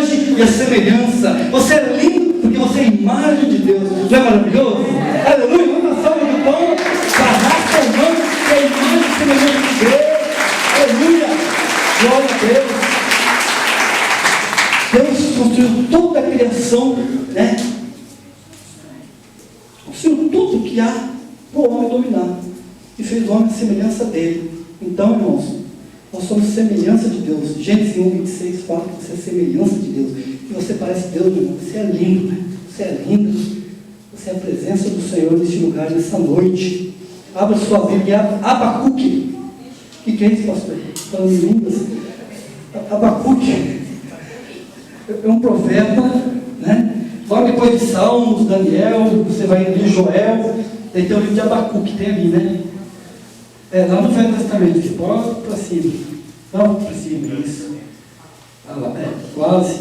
imagem e a semelhança. Você é lindo porque você é a imagem de Deus. Não é maravilhoso? Aleluia! Uma salva de pão da raça humana que é a imagem e semelhança de Deus. Aleluia! Glória a Deus. Deus construiu toda a criação, né? Construiu tudo que há para o homem dominar. E fez o homem à semelhança dele. Então, irmãos, nós somos semelhança de Deus. Gênesis 1:26 fala que você é semelhança de Deus. Que você parece Deus, meu irmão. Você é lindo, né? Você é lindo. Você é a presença do Senhor neste lugar, nessa noite. Abra sua Bíblia, Abacuque. O que é isso, pastor? Falando em línguas. Abacuque é um profeta, né? Logo depois de Salmos, Daniel, você vai ler Joel, daí tem o livro de Abacuque, tem ali, né? Lá no Velho Testamento, aqui, pode para cima. Não, para cima, isso. Lá, quase.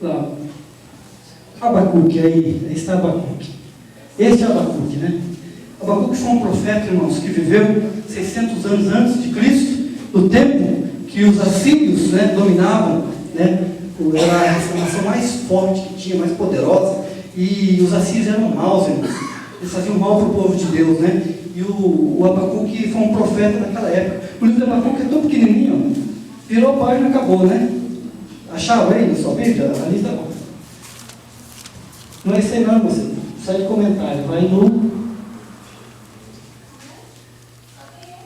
Lá. Abacuque, aí está Abacuque. Este é Abacuque, né? Abacuque foi um profeta, irmãos, que viveu 600 anos antes de Cristo, no tempo que os assírios, né, dominavam, né? Era a nação mais forte que tinha, mais poderosa, e os assírios eram maus, irmãos. Eles faziam mal para o povo de Deus, né? E o Abacuque foi um profeta naquela época. O livro de Abacuque é tão pequenininho, virou a página e acabou, né? Acharam aí na sua Bíblia? Ali está bom. Não é isso aí não, você sai de comentário, vai no...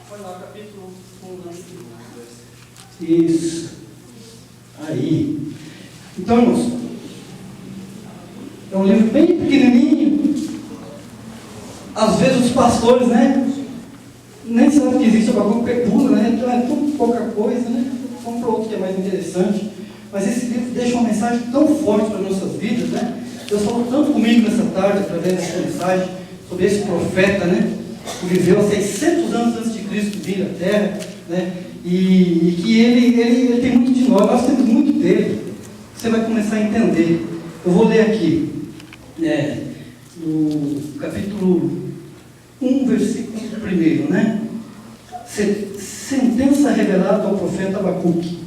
Foi lá, capítulo 1. Isso. Aí. Então, irmãos, é um livro bem pequenininho. Às vezes os pastores, né, nem sabem que existe Abacuque, pula, né? Então é tudo pouca coisa, né? Vamos para outro que é mais interessante. Mas esse livro deixa uma mensagem tão forte para as nossas vidas, né? Deus falou tanto comigo nessa tarde, através dessa mensagem, sobre esse profeta, né? Que viveu há 600 anos antes de Cristo vir à Terra, né? E que ele tem muito de nós temos muito dele. Você vai começar a entender. Eu vou ler aqui, no capítulo 1, versículo 1, né? Sentença revelada ao profeta Abacuque.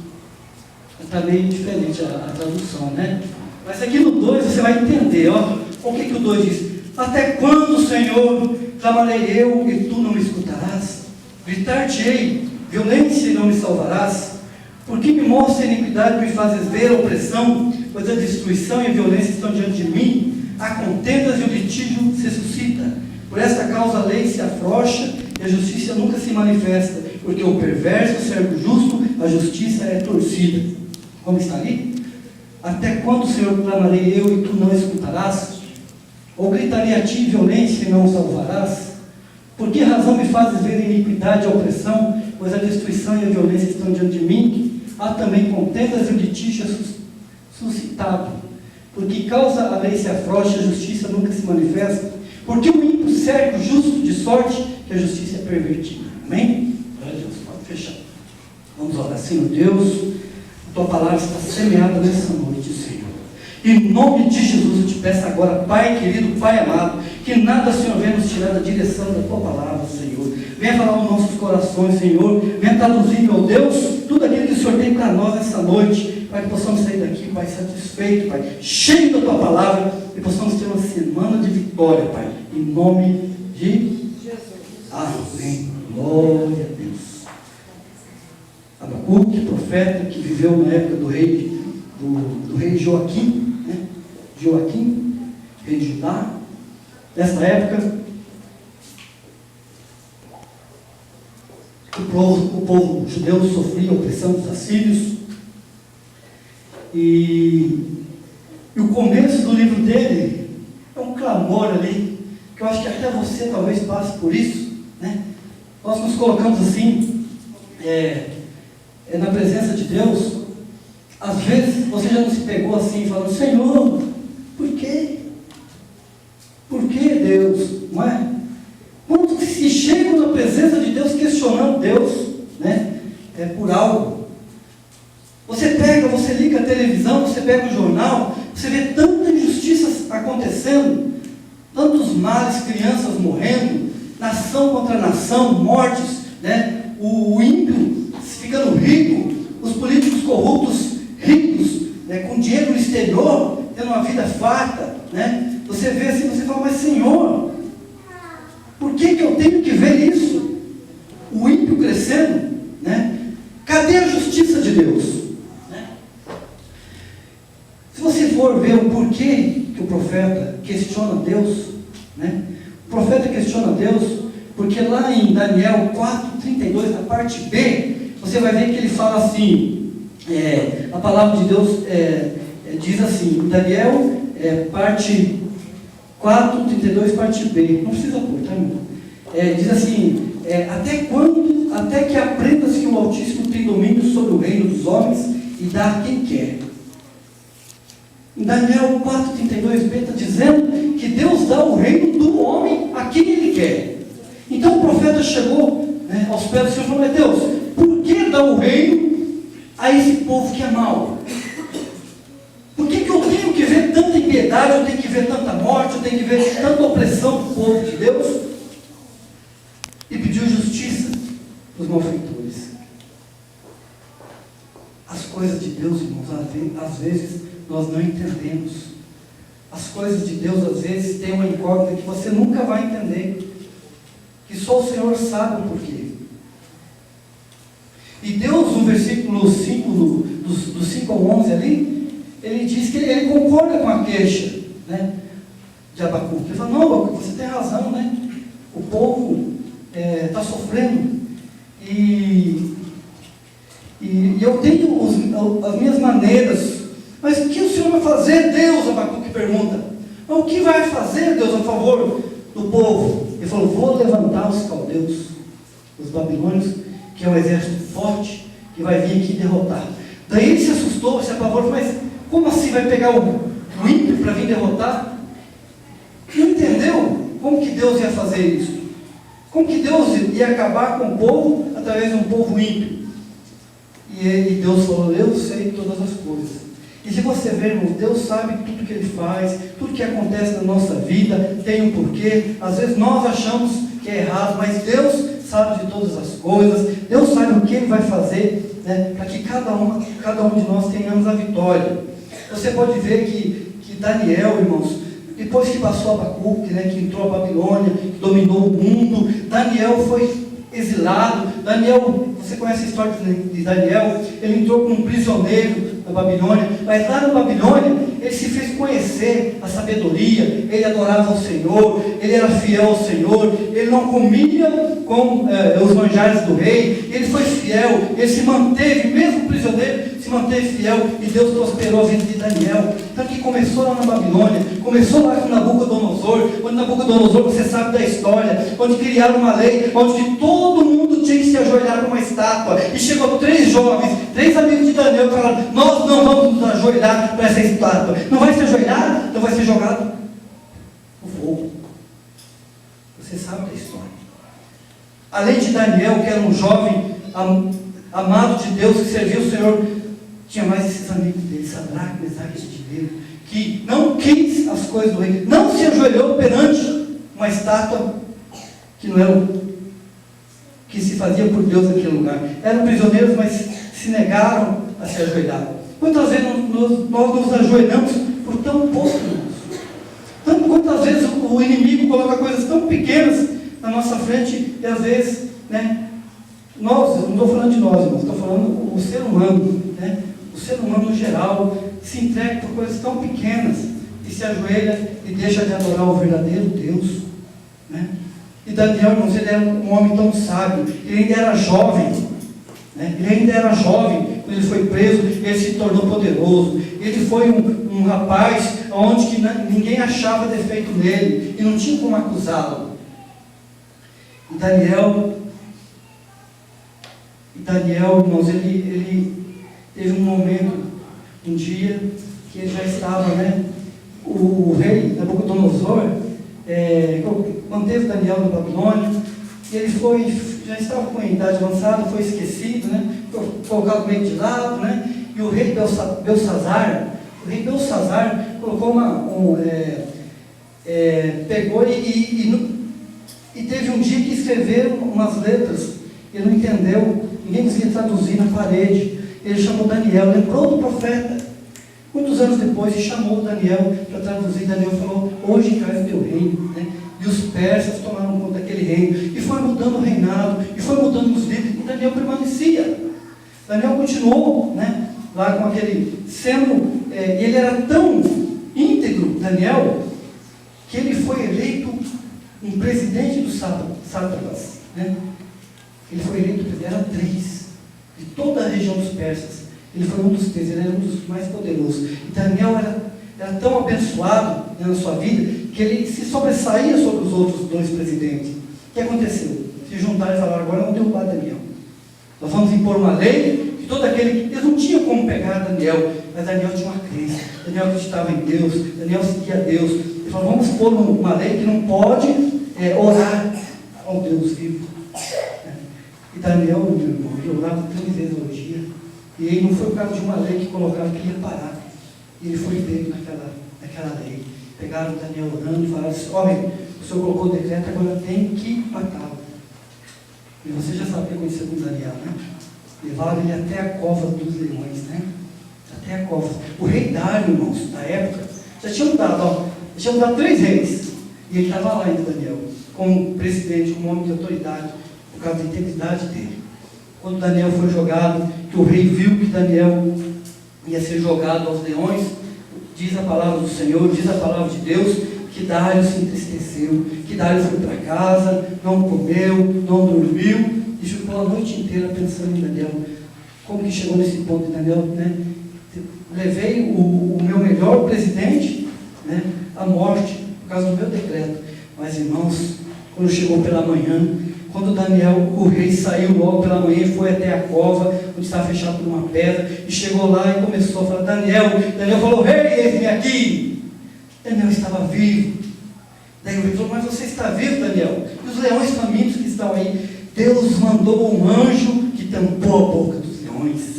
Está meio diferente a tradução, né? Mas aqui no 2 você vai entender, ó. O que o 2 diz? Até quando, Senhor, clamarei eu e tu não me escutarás? Gritar-te-ei, violência e não me salvarás? Porque me mostra a iniquidade e me fazes ver a opressão, pois a destruição e a violência estão diante de mim, há contendas e o litígio se suscita. Por esta causa a lei se afrouxa e a justiça nunca se manifesta, porque o perverso serve o justo, a justiça é torcida. Como está ali? Até quando, Senhor, clamarei eu e tu não escutarás? Ou gritaria a ti violência e não salvarás? Por que razão me fazes ver a iniquidade e a opressão, pois a destruição e a violência estão diante de mim? Há também contendas e litígio suscitado. Porque causa a lei se afrouxa, a justiça nunca se manifesta. Porque o ímpio cerca o justo de sorte que a justiça é pervertida. Amém? Glória a Deus, pode fechar. Vamos orar. Senhor Deus, a tua palavra está semeada nessa noite, Senhor. Em nome de Jesus eu te peço agora, Pai querido, Pai amado, que nada, Senhor, venha nos tirar da direção da tua palavra, Senhor. Venha falar aos nossos corações, Senhor. Venha traduzir, meu Deus, tudo aquilo que o Senhor tem para nós nessa noite. Pai, que possamos sair daqui, Pai, satisfeito, Pai, cheio da tua palavra, e possamos ter uma semana de vitória, Pai, em nome de Jesus. Amém. Glória a Deus. Abacuque, profeta que viveu na época do rei Joaquim, né? Joaquim, rei de Judá. Nessa época, o povo judeu sofria a opressão dos assírios. E o começo do livro dele é um clamor ali, que eu acho que até você talvez passe por isso, né? Nós nos colocamos assim, na presença de Deus. Às vezes você já não se pegou assim, falando: Senhor, por quê? Por que, Deus? Não é? Quando se chega na presença de Deus questionando Deus, né? É por algo. Você liga a televisão, você pega o jornal, você vê tanta injustiça acontecendo, tantos males, crianças morrendo, nação contra nação, mortes, né? O ímpio ficando rico, os políticos corruptos ricos, né, com dinheiro no exterior, tendo uma vida farta, né? Você vê assim, você fala, mas Senhor, por que eu tenho que ver isso? O ímpio crescendo, né? Cadê a justiça de Deus? Né? Se você for ver o porquê que o profeta questiona Deus, né? O profeta questiona Deus, porque lá em Daniel 4:32, na parte B, você vai ver que ele fala assim, a palavra de Deus diz assim, em Daniel, parte 4:32, parte B, não precisa pôr, tá, irmão? Diz assim, até que aprendas que o Altíssimo tem domínio sobre o reino dos homens e dá a quem quer. Em Daniel 4:32b está dizendo que Deus dá o reino do homem a quem Ele quer. Então o profeta chegou, né, aos pés do Senhor e falou, mas Deus, por que dá o reino a esse povo que é mau? Por que eu tenho que ver tanta impiedade, eu tenho que ver tanta morte, eu tenho que ver tanta opressão do povo de Deus? E pediu justiça para os malfeitores. As coisas de Deus, irmãos, às vezes nós não entendemos. As coisas de Deus, às vezes, têm uma incógnita que você nunca vai entender, que só o Senhor sabe o porquê. E Deus, no versículo 5, do 5 ao 11 ali, Ele diz que Ele concorda com a queixa, né, de Abacuque. Ele fala, não, Abacuque, você tem razão, né? O povo está sofrendo, e eu tenho as minhas maneiras, mas o que o Senhor vai fazer, Deus? Abacuque pergunta. Mas o que vai fazer, Deus, a favor do povo? Ele falou, vou levantar os caldeus, os babilônios, que é um exército forte, que vai vir aqui derrotar. Daí ele se assustou, se apavorou, mas como assim vai pegar o ímpio para vir derrotar? Não entendeu como que Deus ia fazer isso? Como que Deus ia acabar com o povo através de um povo ímpio? E Deus falou, eu sei todas as coisas. E se você ver, irmão, Deus sabe tudo que Ele faz, tudo que acontece na nossa vida, tem um porquê. Às vezes nós achamos que é errado, mas Deus sabe de todas as coisas. Deus sabe o que Ele vai fazer, né, para que cada um de nós tenhamos a vitória. Você pode ver que Daniel, irmãos, depois que passou Abacuque, né, que entrou a Babilônia, que dominou o mundo, Daniel foi exilado. Daniel, você conhece a história de Daniel? Ele entrou como um prisioneiro na Babilônia, mas lá na Babilônia ele se fez conhecer a sabedoria, ele adorava ao Senhor, ele era fiel ao Senhor, ele não comia com os manjares do rei, ele foi fiel, ele se manteve, mesmo prisioneiro, se manteve fiel, e Deus prosperou a vida de Daniel. Então que começou lá na Babilônia, começou lá com Nabucodonosor, onde Nabucodonosor, você sabe da história, onde criaram uma lei, onde todo mundo tinha que se ajoelhar para uma estátua, e chegou 3 jovens, 3 amigos de Daniel, e falaram, nós não vamos nos ajoelhar para essa estátua. Não vai se ajoelhar? Então vai ser jogado no fogo. Você sabe da história. Além de Daniel, que era um jovem amado de Deus, que servia o Senhor, tinha mais esses amigos dele, Sadraque, Mesaque e Abednego, que não quis as coisas do rei, não se ajoelhou perante uma estátua que não era que se fazia por Deus naquele lugar. Eram prisioneiros, mas se negaram a se ajoelhar. Quantas vezes nós nos ajoelhamos por tão pouco, irmãos? Quantas vezes o inimigo coloca coisas tão pequenas na nossa frente, e às vezes, né, nós, eu não estou falando de nós, irmãos, estou falando o ser humano, né, o ser humano no geral, se entrega por coisas tão pequenas, e se ajoelha e deixa de adorar o verdadeiro Deus, né? E Daniel, irmãos, ele era um homem tão sábio, ele ainda era jovem, né? Ele ainda era jovem, quando ele foi preso, ele se tornou poderoso. Ele foi um rapaz onde que ninguém achava defeito nele, e não tinha como acusá-lo. E Daniel, irmãos, ele teve um momento, um dia, que ele já estava, né, o rei Nabucodonosor manteve Daniel na Babilônia, e ele já estava com a idade avançada, foi esquecido, né, foi colocado meio de lado, né, e o rei Belsazar colocou pegou e teve um dia que escreveram umas letras, ele não entendeu, ninguém conseguia traduzir na parede. Ele chamou Daniel, lembrou do profeta, anos depois, e chamou Daniel para traduzir. Daniel falou: hoje cai o teu reino, né? E os persas tomaram conta daquele reino, e foi mudando o reinado, e foi mudando os líderes, e Daniel permanecia. Daniel continuou, né, lá com aquele, ele era tão íntegro, Daniel, que ele foi eleito um presidente dos sátrapas, né? Ele foi eleito, eram 3, de toda a região dos persas. Ele foi um dos 3, ele era um dos mais poderosos. E Daniel era tão abençoado, né, na sua vida, que ele se sobressaía sobre os outros 2 presidentes. O que aconteceu? Se juntaram e falaram: agora vamos derrubar Daniel. Nós vamos impor uma lei que todo aquele que... Eles não tinham como pegar Daniel, mas Daniel tinha uma crença. Daniel acreditava em Deus, Daniel seguia a Deus. Ele falou: vamos pôr uma lei que não pode orar ao Deus vivo. E Daniel, meu irmão, ele orava 3 vezes ao dia. E ele não foi por causa de uma lei que colocaram que ele ia parar. E ele foi pego naquela lei. Pegaram Daniel orando e falaram assim: olha, o senhor colocou o decreto, agora tem que matá-lo. E você já sabe o que aconteceu com Daniel, né? Levaram ele até a cova dos leões, né? Até a cova. O rei Dário, irmãos, na época, já tinha mudado 3 reis. E ele estava lá ainda, Daniel, como presidente, como homem de autoridade, por causa da integridade dele. Quando Daniel foi jogado, que o rei viu que Daniel ia ser jogado aos leões, diz a palavra do Senhor, diz a palavra de Deus, que Dário se entristeceu, que Dário foi para casa, não comeu, não dormiu, e ficou a noite inteira pensando em Daniel. Como que chegou nesse ponto de Daniel, né? Levei o meu melhor presidente, né, à morte, por causa do meu decreto. Mas, irmãos, quando chegou pela manhã, quando Daniel, o rei, saiu logo pela manhã e foi até a cova, onde estava fechado por uma pedra, e chegou lá e começou a falar: Daniel falou: rei, eis-me aqui. Daniel estava vivo. Daí o rei falou: mas você está vivo, Daniel? E os leões famintos que estão aí? Deus mandou um anjo que tampou a boca dos leões.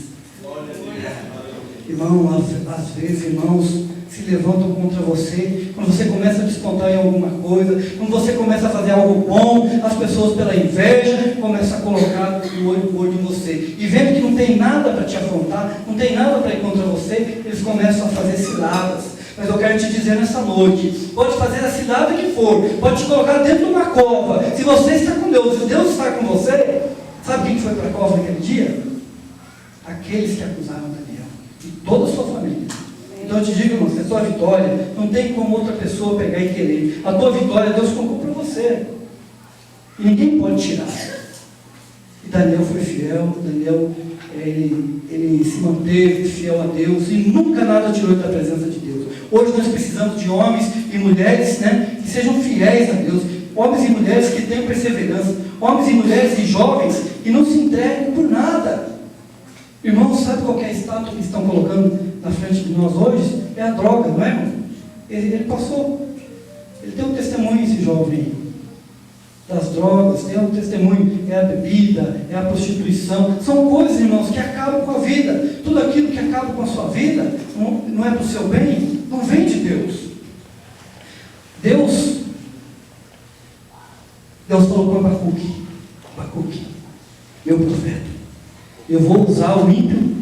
Irmão, às vezes, irmãos, se levantam contra você, quando você começa a descontar em alguma coisa, quando você começa a fazer algo bom, as pessoas, pela inveja, começam a colocar o olho por em você, e vendo que não tem nada para te afrontar, não tem nada para ir contra você, eles começam a fazer ciladas. Mas eu quero te dizer nessa noite, pode fazer a cilada que for, pode te colocar dentro de uma cova, se você está com Deus, se Deus está com você, sabe quem foi para a cova naquele dia? Aqueles que acusaram Daniel, e toda a sua família. Então eu te digo, irmão, que a tua vitória não tem como outra pessoa pegar e querer. A tua vitória Deus colocou para você. E ninguém pode tirar. E Daniel foi fiel, Daniel, ele se manteve fiel a Deus e nunca nada tirou da presença de Deus. Hoje nós precisamos de homens e mulheres, né, que sejam fiéis a Deus. Homens e mulheres que tenham perseverança. Homens e mulheres e jovens que não se entreguem por nada. Irmãos, sabe qual é a estátua que estão colocando na frente de nós hoje? É a droga, não é, irmão? Ele passou. Ele tem um testemunho, esse jovem, das drogas, tem um testemunho, é a bebida, é a prostituição. São coisas, irmãos, que acabam com a vida. Tudo aquilo que acaba com a sua vida, não é para o seu bem, não vem de Deus. Deus falou para Abacuque, meu profeta, eu vou usar o ímpio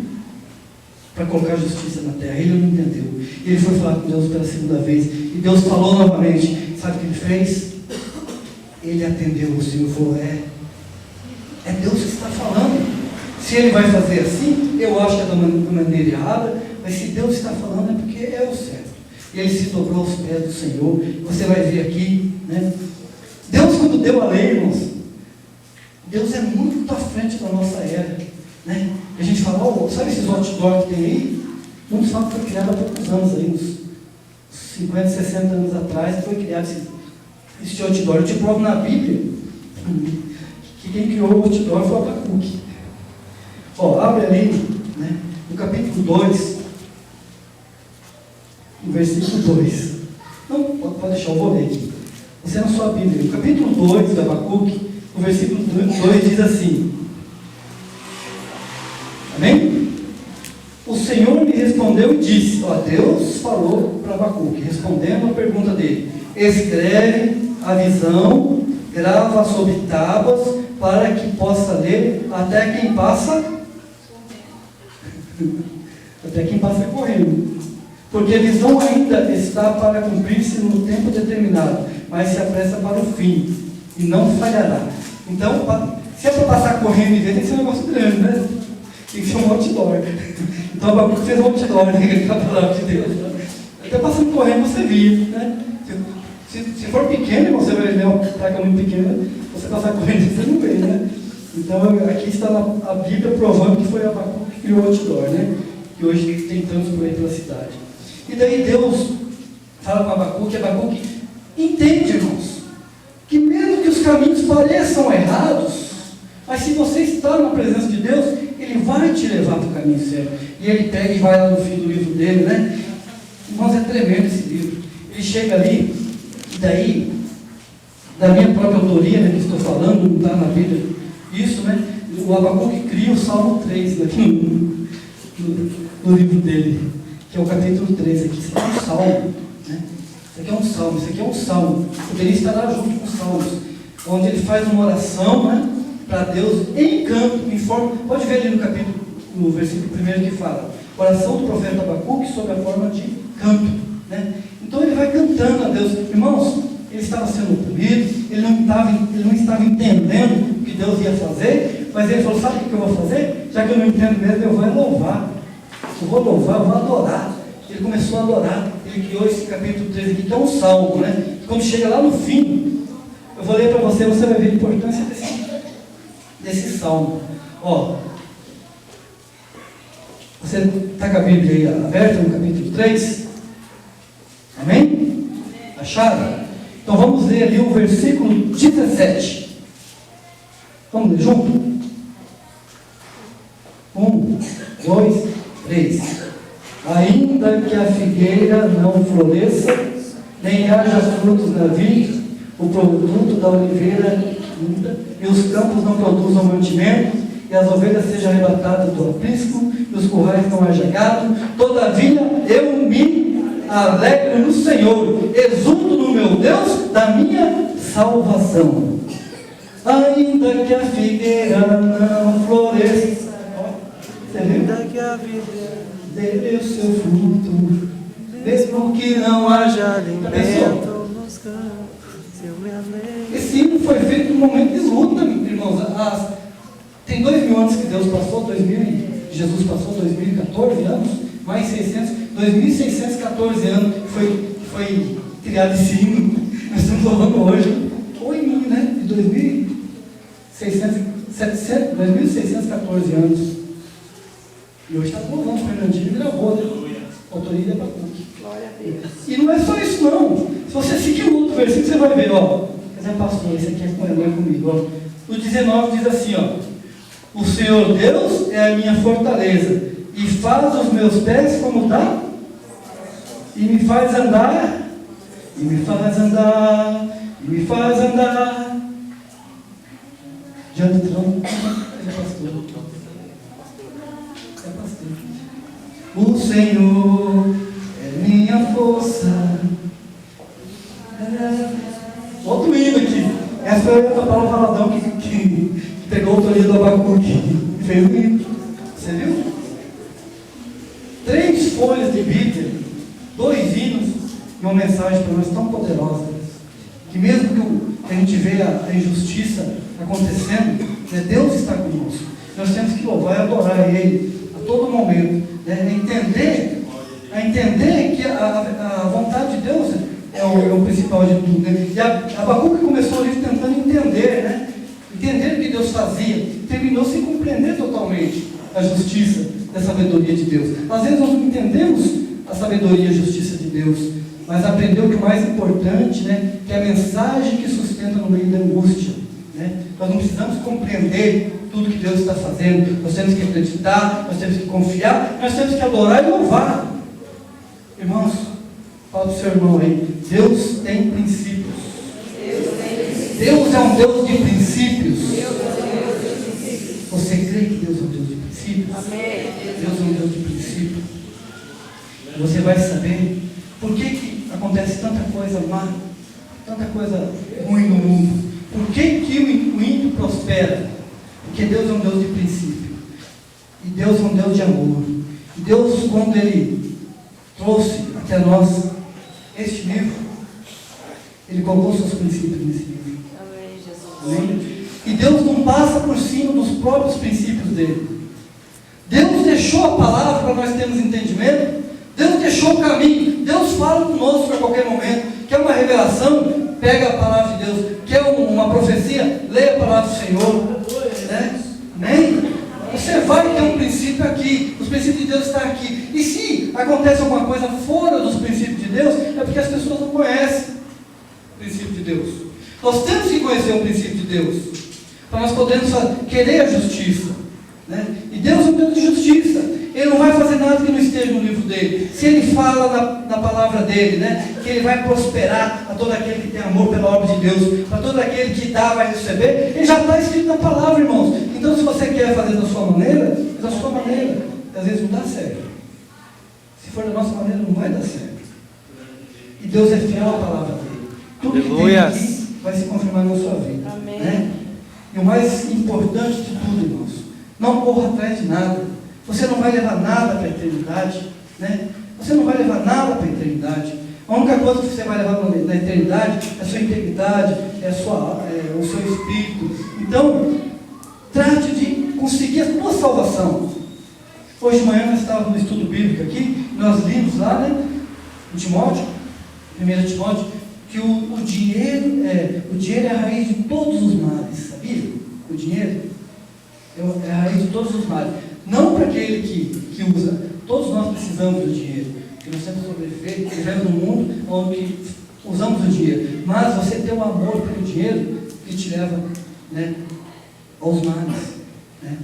para colocar justiça na terra. Ele não entendeu. E ele foi falar com Deus pela segunda vez. E Deus falou novamente. Sabe o que ele fez? Ele atendeu o Senhor e falou: é Deus que está falando. Se ele vai fazer assim, eu acho que é da maneira errada, mas se Deus está falando é porque é o certo. E ele se dobrou aos pés do Senhor. Você vai ver aqui, né? Deus, quando deu a lei, irmãos, Deus é muito à frente da nossa era, né? E a gente fala: sabe esses outdoors que tem aí? Muitos falam que foi criado há poucos anos, aí, uns 50, 60 anos atrás, foi criado esse outdoor. Eu te provo na Bíblia que quem criou o outdoor foi Abacuque. Abre ali, né, no capítulo 2, no versículo 2. Não, pode deixar, eu vou ler aqui. Você na sua Bíblia, no capítulo 2 de Abacuque, no versículo 2 diz assim: amém? O Senhor me respondeu e disse, Deus falou para Abacuque, respondendo a pergunta dele: escreve a visão, grava sobre tábuas, para que possa ler até quem passa correndo. porque a visão ainda está para cumprir-se no tempo determinado, mas se apressa para o fim, e não falhará. Então, se é para passar correndo e ver, tem que ser um negócio grande, né? Tem que ser um outdoor. Então, o Abacuque fez um outdoor, né? Com a palavra de Deus. Né? Até passando correndo você via, né? Se for pequeno, você vai ver uma placa muito pequena, você passar correndo, você não vê, né? Então, aqui está a Bíblia provando que foi Abacuque que criou o outdoor, né? Que hoje tem tantos por aí pela cidade. E daí Deus fala com Abacuque entende, irmãos, que mesmo que os caminhos pareçam errados, mas se você está na presença de Deus, Ele vai te levar para o caminho certo. E ele pega e vai lá no fim do livro dele, né? Irmãos, é tremendo esse livro. Ele chega ali, e daí, da minha própria autoria, né, que estou falando, não está na Bíblia, isso, né? O Abacuque cria o Salmo 3 aqui no livro dele, que é o capítulo 3 aqui. Isso aqui é um salmo, né? Isso aqui é um salmo, isso aqui é um salmo. Poderia estar lá junto com os salmos, onde ele faz uma oração, né, para Deus em canto, em forma. Pode ver ali no capítulo, no versículo 1 que fala: oração do profeta Abacuque sob a forma de canto, né? Então ele vai cantando a Deus. Irmãos, ele estava sendo oprimido, ele não estava entendendo o que Deus ia fazer, mas ele falou: sabe o que eu vou fazer? Já que eu não entendo mesmo, eu vou louvar. Eu vou louvar, eu vou adorar. Ele começou a adorar. Ele criou esse capítulo 3 aqui, que é um salmo, né? E quando chega lá no fim, eu vou ler para você, você vai ver a importância desse salmo. Ó, você está com a Bíblia aí aberta no capítulo 3? Amém? Acharam? Então vamos ler ali o versículo 17. Vamos ler junto? 1, 2, 3. Ainda que a figueira não floresça, nem haja frutos na vide, o produto da oliveira muda, e os campos não produzam mantimento, e as ovelhas sejam arrebatadas do aprisco, e os currais não haja gado, todavia eu me alegro no Senhor, exulto no meu Deus da minha salvação. Ainda que a figueira não floresça, ainda que a videira dê o seu fruto, mesmo que não haja alimento nos campos, eu me alegro. Esse hino foi feito num momento de luta, irmãos. Tem 2000 anos que Deus passou, Jesus passou 2014 anos, mais 2614 anos que foi criado esse hino. Nós estamos louvando hoje, ou em mim, né? De 2614 anos. E hoje está louvando, o Fernandinho gravou, né? Autoria de Abacuque. Glória a Deus. E não é só isso, não. Se você seguir o outro versículo, você vai ver, ó. Quer dizer, pastor, esse aqui é comigo, ó. O 19 diz assim, ó: o Senhor Deus é a minha fortaleza, e faz os meus pés como dá, e me faz andar, e me faz andar, e me faz andar. Diante do trono, é pastor. O Senhor é minha força. Outro hino aqui. Essa foi a Paulo Valadão que pegou a autoria do Abacuque e fez o hino. Você viu? 3 folhas de Bíblia, 2 hinos e uma mensagem para nós tão poderosa. Que mesmo que a gente veja a injustiça acontecendo, né, Deus está conosco. Nós temos que louvar e adorar Ele a todo momento. A entender que a vontade de Deus é o principal de tudo, né? E Abacuque começou ali tentando entender, né? Entender o que Deus fazia, e terminou sem compreender totalmente a justiça da sabedoria de Deus. Às vezes nós não entendemos a sabedoria e a justiça de Deus, mas aprendeu que o mais importante, né, que é a mensagem que sustenta no meio da angústia, né? Nós não precisamos compreender tudo que Deus está fazendo, nós temos que acreditar, nós temos que confiar, nós temos que adorar e louvar. Irmãos, fala para o seu irmão aí, Deus tem princípios. Deus é um Deus de princípios. Você crê que Deus é um Deus de princípios? Deus é um Deus de princípios. Você vai saber por que acontece tanta coisa má, tanta coisa ruim no mundo. Por que o ímpio prospera? Porque Deus é um Deus de princípio. E Deus é um Deus de amor. E Deus, quando Ele trouxe até nós este livro, Ele colocou seus princípios nesse livro. Amém, Jesus. Amém? E Deus não passa por cima dos próprios princípios dele. Deus deixou a palavra para nós termos entendimento. Deus deixou o caminho. Deus fala conosco a qualquer momento. Quer uma revelação? Pega a palavra de Deus. Quer uma profecia? Leia a palavra do Senhor. Né? Amém? Você vai ter um princípio aqui. Os princípios de Deus estão aqui. E se acontece alguma coisa fora dos princípios de Deus, é porque as pessoas não conhecem o princípio de Deus. Nós temos que conhecer o princípio de Deus, para nós podermos querer a justiça. Né? E Deus é um Deus de justiça. Ele não vai fazer nada que não esteja no livro dele. Se ele fala na palavra dele, né, que ele vai prosperar a todo aquele que tem amor pela obra de Deus, para todo aquele que dá vai receber, ele já está escrito na palavra, irmãos. Então, se você quer fazer da sua maneira, faz da sua maneira. Às vezes não dá certo. Se for da nossa maneira, não vai dar certo. E Deus é fiel à palavra dele. Tudo que tem aqui vai se confirmar na sua vida. Amém. Né? E o mais importante de tudo, irmãos, não corra atrás de nada. Você não vai levar nada para a eternidade. Né? Você não vai levar nada para a eternidade. A única coisa que você vai levar na eternidade é a sua integridade, é o seu espírito. Então, trate de conseguir a sua salvação. Hoje de manhã nós estávamos no estudo bíblico aqui, nós vimos lá, né, em Timóteo, 1 Timóteo, que o dinheiro é a raiz de todos os males, sabia? O dinheiro é a raiz de todos os males. Não para aquele que usa. Todos nós precisamos do dinheiro, porque nós temos que sobreviver, vivemos num mundo onde usamos o dinheiro. Mas você ter um amor pelo dinheiro que te leva, né, aos males. Né?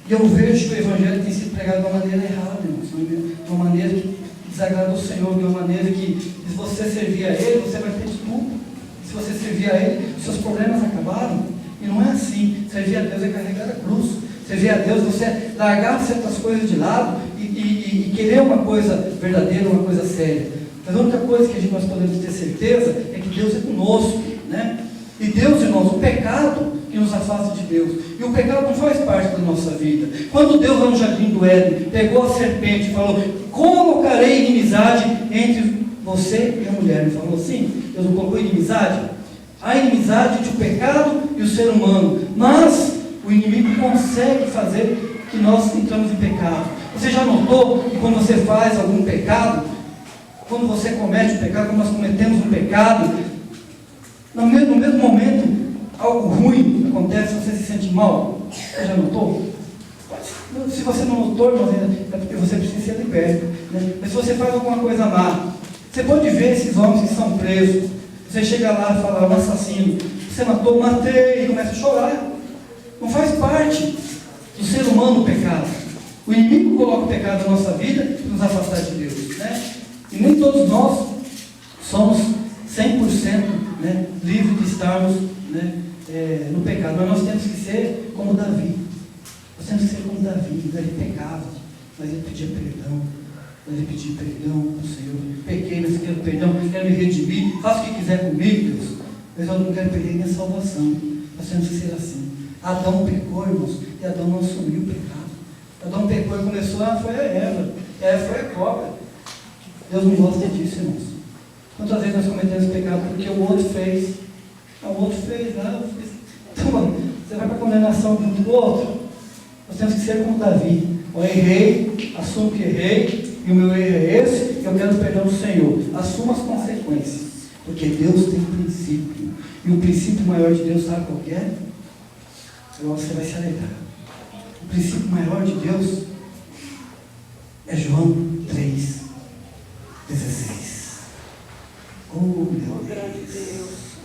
E eu vejo que o Evangelho tem sido pregado de uma maneira errada, irmãos, de uma maneira que desagrada o Senhor, de uma maneira que, se você servir a Ele, você vai ter de tudo. Se você servir a Ele, os seus problemas acabaram. E não é assim. Servir a Deus é carregar a cruz. Servir a Deus, você largar certas coisas de lado e querer uma coisa verdadeira, uma coisa séria. Mas a única coisa que nós podemos ter certeza é que Deus é conosco, né? E Deus, irmãos, o pecado que nos afasta de Deus. E o pecado não faz parte da nossa vida. Quando Deus, lá no jardim do Éden, pegou a serpente e falou: colocarei inimizade entre você e a mulher. Ele falou assim: Deus não colocou inimizade? A inimizade entre o pecado e o ser humano. Mas o inimigo consegue fazer que nós entramos em pecado. Você já notou que quando você faz algum pecado, quando você comete um pecado, quando nós cometemos um pecado, no mesmo momento, algo ruim acontece, você se sente mal? Você já notou? Se você não notou, irmão, é porque você precisa ser liberto. Né? Mas se você faz alguma coisa má, você pode ver esses homens que são presos. Você chega lá e fala: um assassino, você matou, matei, e começa a chorar. Não faz parte do ser humano o pecado. O inimigo coloca o pecado na nossa vida para nos afastar de Deus. Né? E nem todos nós somos 100%, né, livres de estarmos, né, no pecado. Mas nós temos que ser como Davi. Nós temos que ser como Davi. Davi pecava, mas ele pedia perdão. Mas ele pedia perdão ao Senhor. Pequei, mas quero perdão, quero me redimir. Faça o que quiser comigo, Deus. Mas eu não quero perder minha salvação. Nós temos que ser assim. Adão pecou, irmãos, e Adão não assumiu o pecado. Adão pecou e começou, foi a Eva. E a Eva foi a cobra. Deus não gosta disso, irmãos. Quantas vezes nós cometemos pecado porque o outro fez? O outro fez, né? Então, você vai para a condenação do outro. Nós temos que ser como Davi. Eu errei, assumo que errei, e o meu erro é esse, e eu quero perdão do Senhor. Assuma as consequências, porque Deus tem princípio. E o princípio maior de Deus, sabe qual que é? Você vai se alegrar. O princípio maior de Deus é João 3:16. Oh, meu Deus.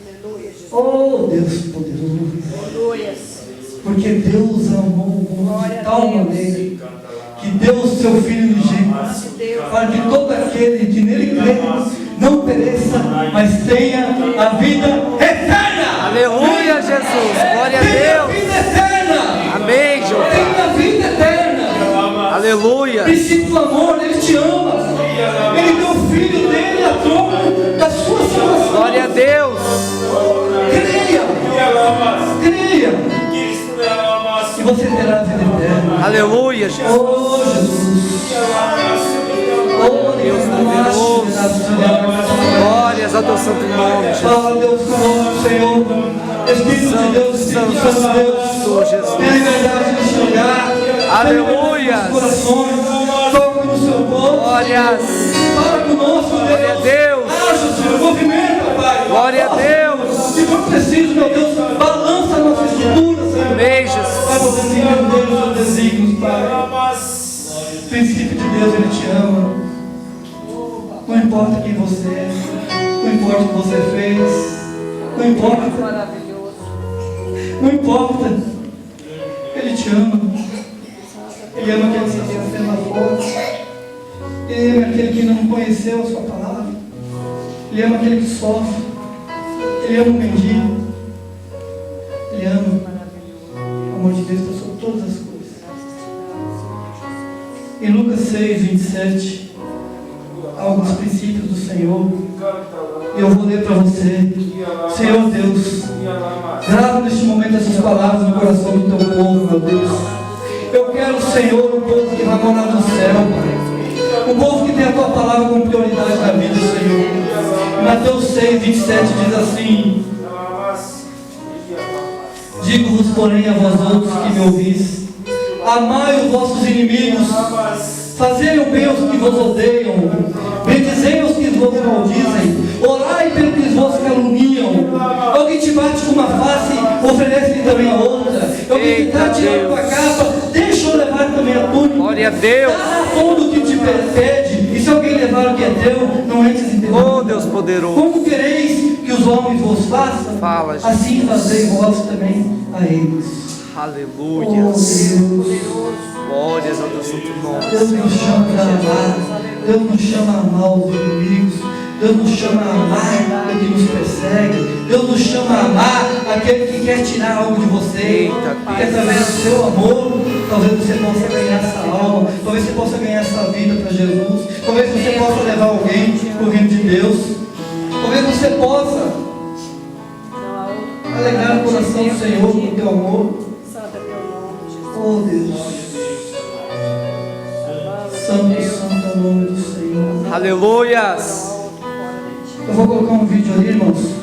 Aleluia, Jesus. Oh, Deus poderoso. Aleluia. Porque Deus amou o mundo de tal maneira que deu o seu Filho unigênito, para que todo aquele que nele crê não pereça, mas tenha a vida eterna. Aleluia, Jesus. Glória a Tenha a Deus. vida eterna. Amém, Jeová. Tenha a vida eterna. Aleluia. Princípio do amor, Ele te ama. Ele deu o Filho dele a troco da sua salvação. Glória a Deus. Creia. Creia. E você terá a vida eterna. Aleluia, Jesus. Oh, Jesus. Oh, Deus. teu santo nome, Jesus. Fala, Deus, conosco, Senhor. Espírito de Deus, Espírito Santo de Deus. Jesus. Tenha liberdade de chegar. Aleluia. Corações. Toca no seu povo. Glórias. Fala conosco, Deus. Glória a Deus. Haja, Senhor. Movimenta, Pai. Glória a Deus. Se for preciso, meu Deus, balança a nossa estrutura, Senhor. Amém, Jesus. Pai, você se entender os seus desígnios, Pai. Princípio de Deus, Ele te ama. Não importa quem você é, não importa o que você fez, não importa, Maravilhoso. não importa. Ele te ama. Ele ama aquele que está sofrendo a forte. Ele ama aquele que não conheceu a sua palavra. Ele ama aquele que sofre. Ele ama o mendigo. Ele ama. O amor de Deus está sobre todas as coisas. Em Lucas 6, 27, há alguns princípios do Senhor. E eu vou ler para você. Senhor Deus, grava neste momento essas palavras no coração do teu povo, meu Deus. Eu quero, Senhor, um povo que vai morar no céu, Pai. Um povo que tem a tua palavra como prioridade na vida, Senhor. Mateus 6, 27 diz assim: digo-vos, porém, a vós outros que me ouvis, amai os vossos inimigos, fazei o bem aos que vos odeiam, bendizei os que vos maldizem, orai pelos que vos caluniam. Alguém te bate com uma face, oferece-lhe também a outra. Alguém te está tirando a capa, deixa eu levar também a túnica. Glória a Deus. Dá todo o que te pede, e se alguém levar o que é teu, não entres em terror. Oh, Deus poderoso. Como quereis que os homens vos façam? Fala, Jesus. Assim fazei vós também a eles. Oh, Aleluia. Deus. Glórias ao teu santo nome. Deus nos chama a amar. Deus nos chama a amar os inimigos. Deus nos chama a amar o que nos persegue. Deus nos chama a amar aquele que quer tirar algo de você. Eita, E através do seu amor, talvez você possa ganhar essa alma. Talvez você possa ganhar essa vida para Jesus. Talvez você possa levar alguém para o reino de Deus. Talvez você possa alegrar o coração do Senhor com o teu amor. Santo é teu nome, Jesus. Oh Deus. Santo, santo é o nome do Senhor. Aleluias. Eu vou colocar um vídeo ali, irmãos.